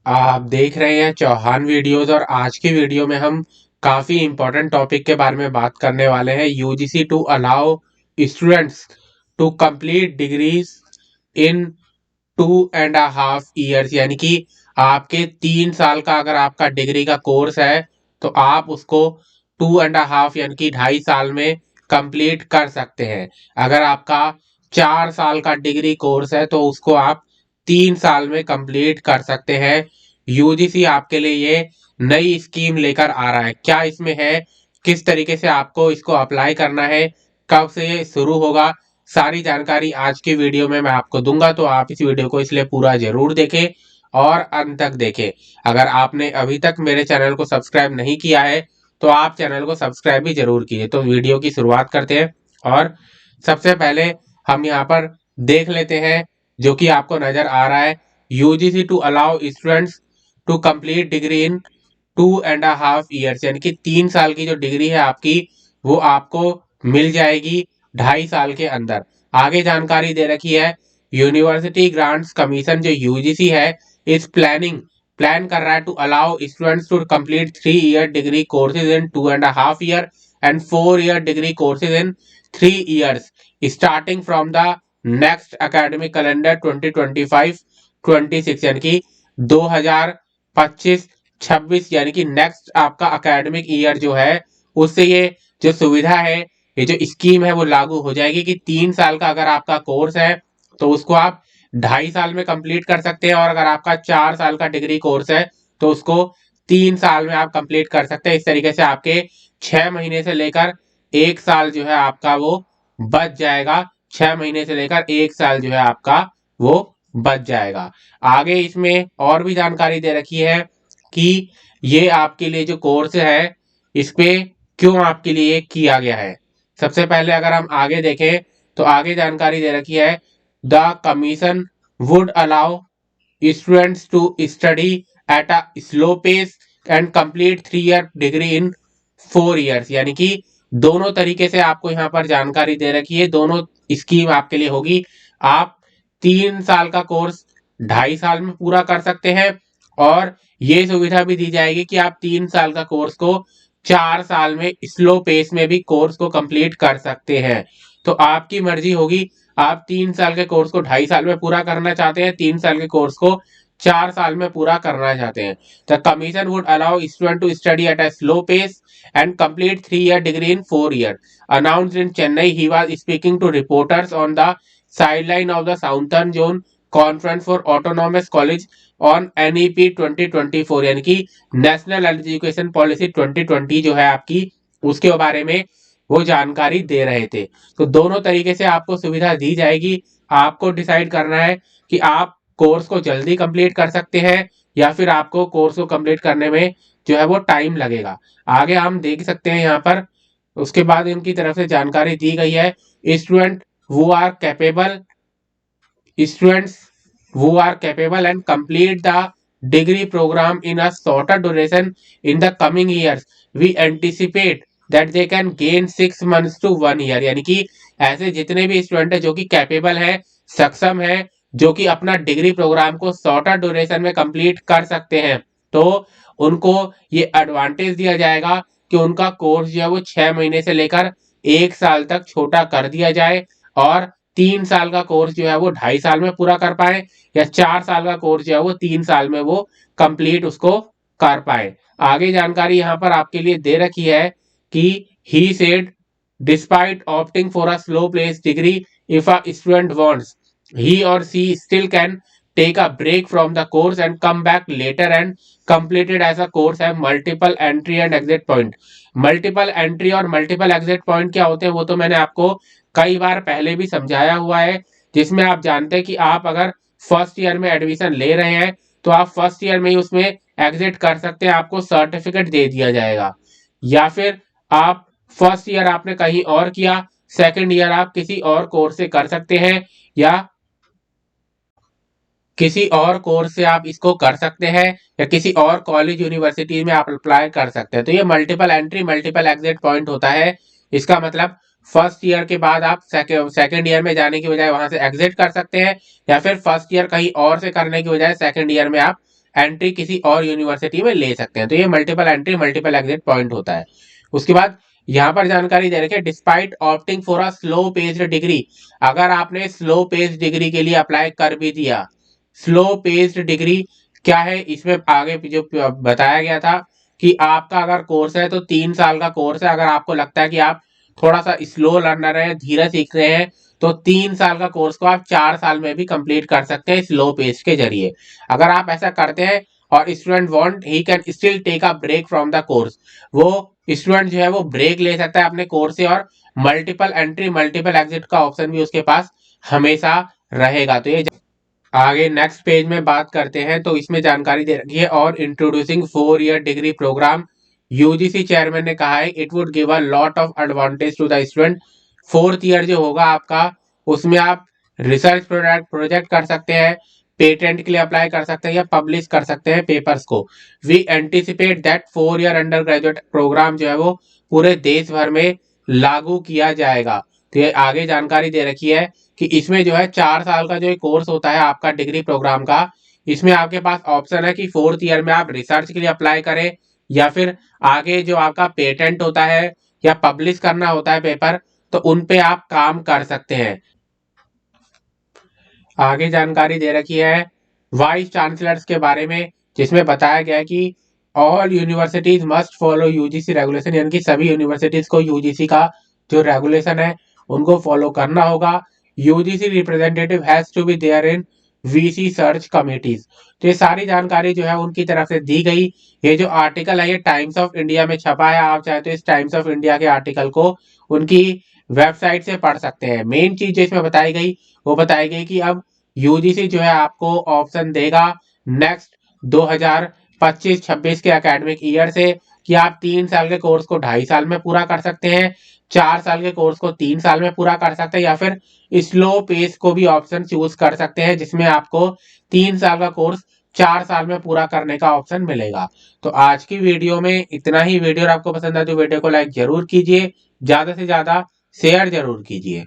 आप देख रहे हैं चौहान वीडियोस और आज की वीडियो में हम काफी इंपॉर्टेंट टॉपिक के बारे में बात करने वाले हैं। UGC to allow students to complete degrees in 2.5 years, यानी कि आपके 3 साल का अगर आपका डिग्री का कोर्स है तो आप उसको 2.5 यानी कि 2.5 साल में कंप्लीट कर सकते हैं। अगर आपका 4 साल का डिग्री कोर्स है तो उसको आप 3 साल में कंप्लीट कर सकते हैं। यूजीसी आपके लिए ये नई स्कीम लेकर आ रहा है। क्या इसमें है, किस तरीके से आपको इसको अप्लाई करना है, कब से ये शुरू होगा, सारी जानकारी आज की वीडियो में मैं आपको दूंगा। तो आप इस वीडियो को इसलिए पूरा जरूर देखें और अंत तक देखें। अगर आपने अभी तक मेरे चैनल को सब्सक्राइब नहीं किया है तो आप चैनल को सब्सक्राइब भी जरूर कीजिए। तो वीडियो की शुरुआत करते हैं और सबसे पहले हम यहाँ पर देख लेते हैं जो कि आपको नजर आ रहा है। UGC to allow students to complete degree in 2.5 years, यानी कि 3 साल की जो डिग्री है आपकी वो आपको मिल जाएगी 2.5 साल के अंदर। आगे जानकारी दे रखी है, यूनिवर्सिटी ग्रांट्स कमीशन जो यूजीसी है इस प्लान कर रहा है to allow students to complete 3 year degree courses in 2.5 year and 4 year degree courses in 3 years starting from the next academic calendar 2025-26, यानी कि 2025-26 यानी कि नेक्स्ट आपका एकेडमिक ईयर जो है उससे ये जो सुविधा है, ये जो स्कीम है वो लागू हो जाएगी कि 3 साल का अगर आपका कोर्स है तो उसको आप 2.5 साल में कंप्लीट कर सकते हैं, और अगर आपका 4 साल का डिग्री कोर्स है तो उसको 3 साल में आप कंप्लीट कर सकते हैं। इस तरीके से आपके 6 महीने से लेकर 1 साल जो है आपका वो बच जाएगा। 6 महीने से लेकर 1 साल जो है आपका वो बच जाएगा। आगे इसमें और भी जानकारी दे रखी है कि ये आपके लिए जो कोर्स है इस पे क्यों आपके लिए किया गया है। सबसे पहले अगर हम आगे देखें तो आगे जानकारी दे रखी है, the commission would allow students to study at a slow pace and complete 3 year degree in 4 years, यानी कि दोनों तरीके से आपको यहाँ पर जानकारी दे रखी है। दोनों स्कीम आपके लिए होगी। आप 3 साल का कोर्स 2.5 साल में पूरा कर सकते हैं और ये सुविधा भी दी जाएगी कि आप 3 साल का कोर्स को 4 साल में स्लो पेस में भी कोर्स को कंप्लीट कर सकते हैं। तो आपकी मर्जी होगी, आप 3 साल के कोर्स को 2.5 साल में पूरा करना चाहते हैं, 3 साल के कोर्स को 4 साल में पूरा करना चाहते हैं। The commission would allow student to study at a slow pace and complete 3 year degree in 4 year. Announced in Chennai, he was speaking to reporters on the sideline of the Southern Zone Conference for Autonomous College on NEP 2024, यानी कि national education policy 2020 जो है आपकी, उसके बारे में वो जानकारी दे रहे थे। तो दोनों तरीके से आपको सुविधा दी जाएगी। आपको डिसाइड करना है कि आप कोर्स को जल्दी कंप्लीट कर सकते हैं या फिर आपको कोर्स को कंप्लीट करने में जो है वो टाइम लगेगा। आगे हम देख सकते हैं यहाँ पर, उसके बाद इनकी तरफ से जानकारी दी गई है, student who are capable students who are capable and complete the degree program in a shorter duration in the coming years, we anticipate that they can gain 6 months to 1 year, यानी कि ऐसे जितने भी स्टूडेंट है जो कि capable है, सक्षम है, जो कि अपना डिग्री प्रोग्राम को शॉर्टर ड्यूरेशन में कंप्लीट कर सकते हैं, तो उनको ये एडवांटेज दिया जाएगा कि उनका कोर्स जो है वो 6 महीने से लेकर 1 साल तक छोटा कर दिया जाए और 3 साल का कोर्स जो है वो 2.5 साल में पूरा कर पाए, या 4 साल का कोर्स जो है वो 3 साल में वो कंप्लीट उसको कर पाए। आगे जानकारी यहाँ पर आपके लिए दे रखी है कि he said despite opting for a slow place degree, if a student wants, he or she still can take a break from the course and come back later and complete it as a course have multiple entry and exit point। Multiple entry और multiple exit point क्या होते हैं वो तो मैंने आपको कई बार पहले भी समझाया हुआ है, जिसमें आप जानते हैं कि आप अगर फर्स्ट ईयर में एडमिशन ले रहे हैं तो आप फर्स्ट ईयर में ही उसमें एग्जिट कर सकते हैं, आपको सर्टिफिकेट दे दिया जाएगा। या फिर आप फर्स्ट ईयर आपने कहीं और किया, सेकंड ईयर आप किसी और कोर्स से कर सकते हैं, या किसी और कोर्स से आप इसको कर सकते हैं, या किसी और कॉलेज यूनिवर्सिटी में आप अप्लाई कर सकते हैं। तो ये multiple entry multiple exit point होता है। इसका मतलब फर्स्ट ईयर के बाद आप सेकंड ईयर में जाने की बजाय वहां से एग्जिट कर सकते हैं, या फिर फर्स्ट ईयर कहीं और से करने की बजाय सेकंड ईयर में आप एंट्री किसी और यूनिवर्सिटी में ले सकते हैं। तो ये multiple entry multiple exit point होता है। उसके बाद यहाँ पर जानकारी दे रखी है, despite opting for a slow paced degree, अगर आपने स्लो पेस्ड डिग्री के लिए अप्लाई कर भी दिया, स्लो पेस्ड डिग्री क्या है, इसमें आगे जो बताया गया था कि आपका अगर कोर्स है तो 3 साल का कोर्स है। अगर आपको लगता है कि आप थोड़ा सा स्लो लर्नर है, धीरे सीख रहे हैं, तो 3 साल का कोर्स को आप 4 साल में भी कंप्लीट कर सकते हैं स्लो पेस के जरिए। अगर आप ऐसा करते हैं और student want he can still take a break from the course, वो स्टूडेंट जो है वो ब्रेक ले सकता है अपने कोर्स से, और मल्टीपल एंट्री मल्टीपल एग्जिट का ऑप्शन भी उसके पास हमेशा रहेगा। तो ये आगे नेक्स्ट पेज में बात करते हैं, तो इसमें जानकारी दे रखी है, और introducing 4 year degree program, UGC chairman ने कहा है it would give a lot of advantage to the student. 4th year जो होगा आपका, उसमें आप रिसर्च प्रोजेक्ट कर सकते हैं, पेटेंट के लिए अप्लाई कर सकते हैं, या पब्लिश कर सकते हैं पेपर्स को। We anticipate that 4 year undergraduate program जो है वो पूरे देश भर में लागू किया जाएगा। तो ये आगे जानकारी दे रखी है कि इसमें जो है 4 साल का जो कोर्स होता है आपका डिग्री प्रोग्राम का, इसमें आपके पास ऑप्शन है कि 4th ईयर में आप रिसर्च के लिए अप्लाई करें, या फिर आगे जो आपका पेटेंट होता है या पब्लिश करना होता है पेपर, तो उन पे आप काम कर सकते हैं। आगे जानकारी दे रखी है वाइस चांसलर्स के बारे में, जिसमें बताया गया है कि all universities must follow UGC regulation, यानी कि सभी यूनिवर्सिटीज को यूजीसी का जो रेगुलेशन है उनको फॉलो करना होगा। UGC representative has to be there in VC search committees. तो ये सारी जानकारी जो है उनकी तरफ से दी गई। ये जो आर्टिकल है ये टाइम्स ऑफ इंडिया में छपा है, आप चाहे तो इस टाइम्स ऑफ इंडिया के आर्टिकल को उनकी वेबसाइट से पढ़ सकते हैं। मेन चीज जो इसमें बताई गई वो बताई गई कि अब यूजीसी जो है आपको ऑप्शन देगा नेक्स्ट 2025-26 के एकेडमिक ईयर से, कि आप 3 साल के कोर्स को 2.5 साल में पूरा कर सकते हैं, 4 साल के कोर्स को 3 साल में पूरा कर सकते हैं, या फिर स्लो पेस को भी ऑप्शन चूज कर सकते हैं, जिसमें आपको 3 साल का कोर्स 4 साल में पूरा करने का ऑप्शन मिलेगा। तो आज की वीडियो में इतना ही। वीडियो आपको पसंद आए तो वीडियो को लाइक जरूर कीजिए, ज्यादा से ज्यादा शेयर जरूर कीजिए।